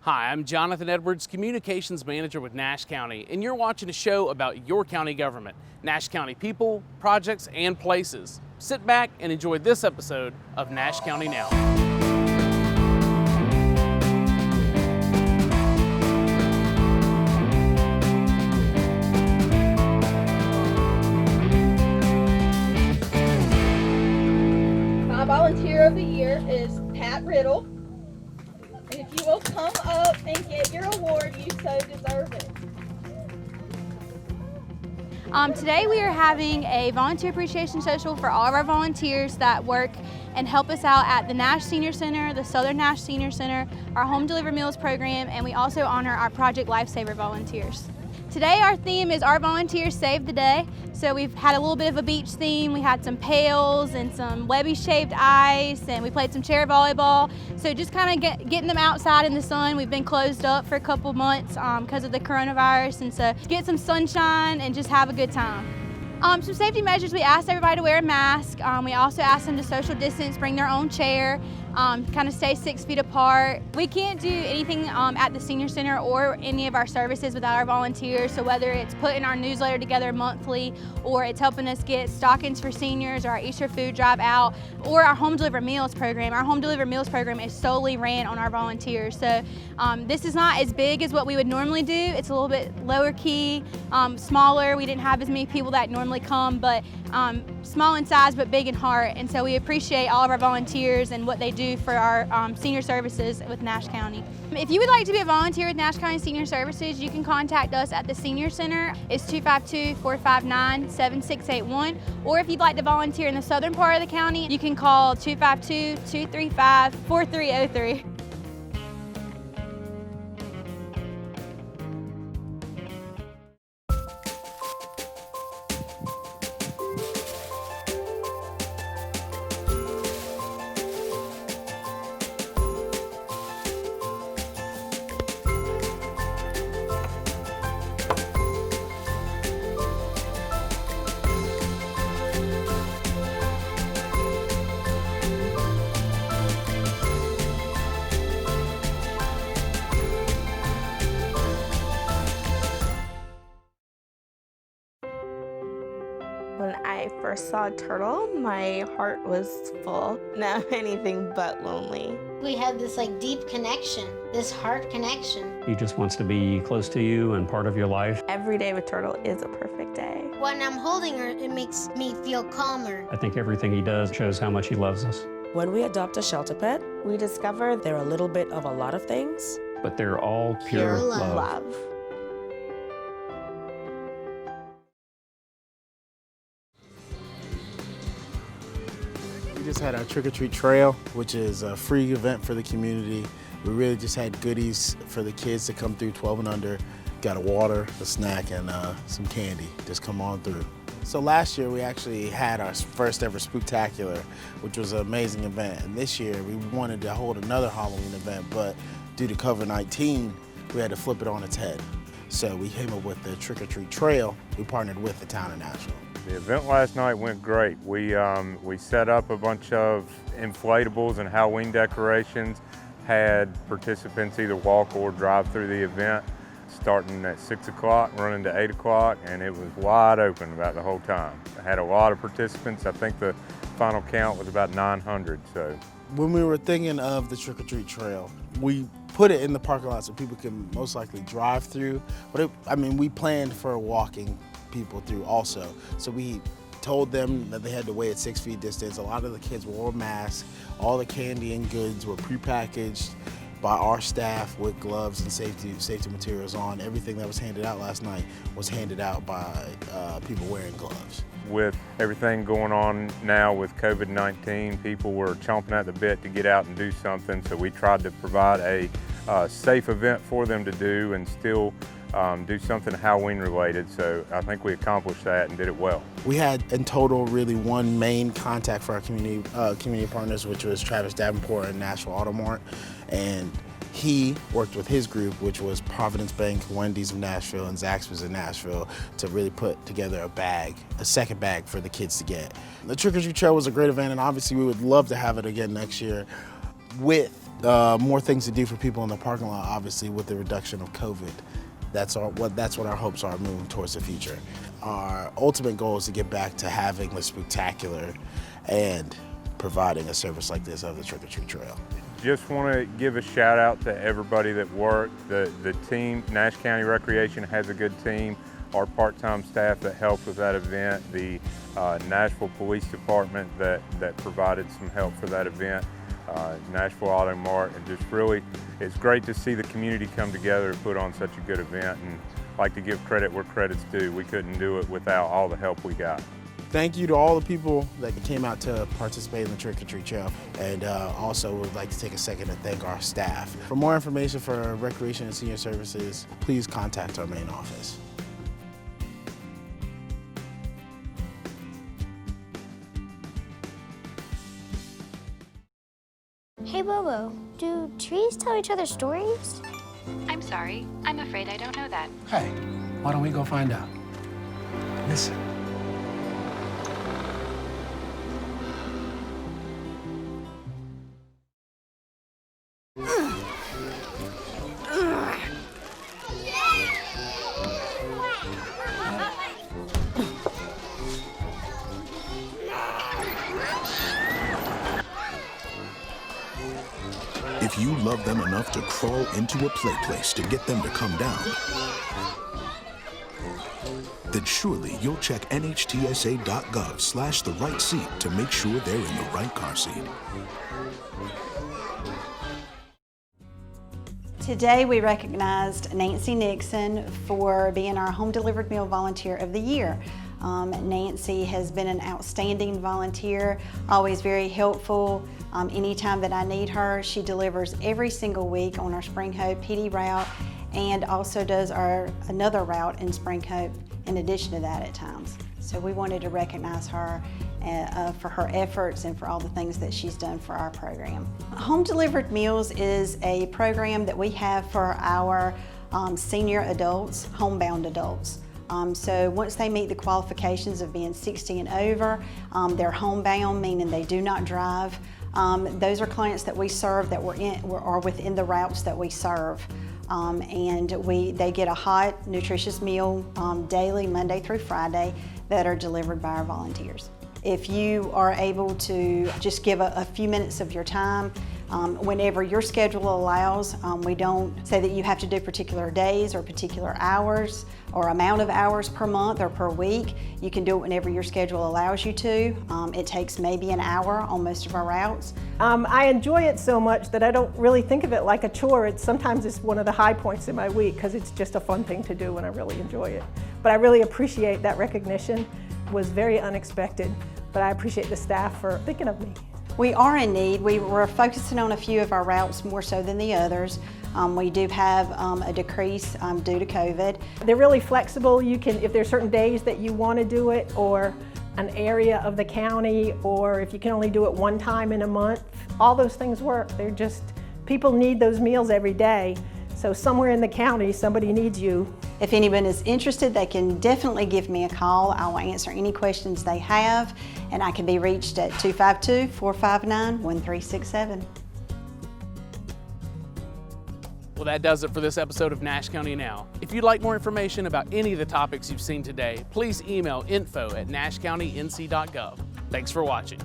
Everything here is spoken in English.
Hi, I'm Jonathan Edwards, Communications Manager with Nash County, and you're watching a show about your county government, Nash County people, projects, and places. Sit back and enjoy this episode of Nash County Now. My volunteer of the year is Pat Riddle. And if you will come up and get your award, you so deserve it. Today we are having a volunteer appreciation social for all of our volunteers that work and help us out at the Nash Senior Center, the Southern Nash Senior Center, our Home Delivered Meals program, and we also honor our Project Lifesaver volunteers. Today our theme is Our Volunteers Save the Day. So we've had a little bit of a beach theme. We had some pails and some Webby shaved ice, and we played some chair volleyball. So just kind of getting them outside in the sun. We've been closed up for a couple months because of the coronavirus, and so get some sunshine and just have a good time. Some safety measures, we asked everybody to wear a mask. We also asked them to social distance, bring their own chair, kind of stay 6 feet apart. We can't do anything at the Senior Center or any of our services without our volunteers, so whether it's putting our newsletter together monthly, or it's helping us get stockings for seniors, or our Easter food drive out, or our Home Delivered Meals program. Our Home Delivered Meals program is solely ran on our volunteers, so this is not as big as what we would normally do. It's a little bit lower key, smaller. We didn't have as many people that normally come, but small in size but big in heart, and so we appreciate all of our volunteers and what they do for our senior services with Nash County. If you would like to be a volunteer with Nash County Senior Services, you can contact us at the Senior Center. It's 252-459-7681, or if you'd like to volunteer in the southern part of the county, you can call 252-235-4303. When I first saw a turtle, my heart was full. Now I'm anything but lonely. We have this deep connection, this heart connection. He just wants to be close to you and part of your life. Every day with Turtle is a perfect day. When I'm holding her, it makes me feel calmer. I think everything he does shows how much he loves us. When we adopt a shelter pet, we discover they're a little bit of a lot of things. But they're all pure love. We just had our trick-or-treat trail, which is a free event for the community. We really just had goodies for the kids to come through 12 and under. Got a water, a snack, and some candy. Just come on through. So last year we actually had our first ever Spooktacular, which was an amazing event. And this year we wanted to hold another Halloween event, but due to COVID-19, we had to flip it on its head. So we came up with the trick-or-treat trail. We partnered with the town of Nashville. The event last night went great. We set up a bunch of inflatables and Halloween decorations, had participants either walk or drive through the event, starting at 6 o'clock, running to 8 o'clock, and it was wide open about the whole time. I had a lot of participants. I think the final count was about 900. So when we were thinking of the trick-or-treat trail, we put it in the parking lot so people can most likely drive through, but we planned for walking people through also. So we told them that they had to wait at 6 feet distance. A lot of the kids wore masks. All the candy and goods were prepackaged by our staff with gloves and safety materials on. Everything that was handed out last night was handed out by people wearing gloves. With everything going on now with COVID-19, people were chomping at the bit to get out and do something, so we tried to provide a safe event for them to do and still do something Halloween related, so I think we accomplished that and did it well. We had in total really one main contact for our community partners, which was Travis Davenport and Nashville Auto Mart, and he worked with his group, which was Providence Bank, Wendy's of Nashville, and Zaxby's of Nashville, to really put together a second bag for the kids to get. The Trick or Treat Trail was a great event, and obviously we would love to have it again next year with More things to do for people in the parking lot, obviously, with the reduction of COVID. That's what our hopes are moving towards the future. Our ultimate goal is to get back to having the spectacular and providing a service like this of the Trick or Treat Trail. Just want to give a shout out to everybody that worked. The team, Nash County Recreation has a good team. Our part-time staff that helped with that event, the Nashville Police Department that provided some help for that event, Nashville Auto Mart, and just really, it's great to see the community come together to put on such a good event, and I'd like to give credit where credit's due. We couldn't do it without all the help we got. Thank you to all the people that came out to participate in the Trick or Treat Trail, and also would like to take a second to thank our staff. For more information for Recreation and Senior Services, please contact our main office. Hey Bobo, do trees tell each other stories? I'm sorry, I'm afraid I don't know that. Hey, why don't we go find out? Listen. If you love them enough to crawl into a play place to get them to come down, then surely you'll check nhtsa.gov/the right seat to make sure they're in the right car seat. Today we recognized Nancy Nixon for being our Home Delivered Meal Volunteer of the Year. Nancy has been an outstanding volunteer, always very helpful. Anytime that I need her, she delivers every single week on our Spring Hope PD route, and also does another route in Spring Hope in addition to that at times. So we wanted to recognize her for her efforts and for all the things that she's done for our program. Home Delivered Meals is a program that we have for our senior adults, homebound adults. So once they meet the qualifications of being 60 and over, they're homebound, meaning they do not drive. Those are clients that we serve that are within the routes that we serve. And they get a hot, nutritious meal daily, Monday through Friday, that are delivered by our volunteers. If you are able to just give a few minutes of your time, whenever your schedule allows, we don't say that you have to do particular days or particular hours or amount of hours per month or per week. You can do it whenever your schedule allows you to. It takes maybe an hour on most of our routes. I enjoy it so much that I don't really think of it like a chore. Sometimes it's one of the high points in my week because it's just a fun thing to do and I really enjoy it. But I really appreciate that recognition. It was very unexpected, but I appreciate the staff for thinking of me. We are in need. We were focusing on a few of our routes more so than the others. We do have a decrease due to COVID. They're really flexible. You can, if there's certain days that you want to do it, or an area of the county, or if you can only do it one time in a month, all those things work. They're just, people need those meals every day. So somewhere in the county, somebody needs you. If anyone is interested, they can definitely give me a call. I will answer any questions they have, and I can be reached at 252-459-1367. Well, that does it for this episode of Nash County Now. If you'd like more information about any of the topics you've seen today, please email info@nashcountync.gov. Thanks for watching.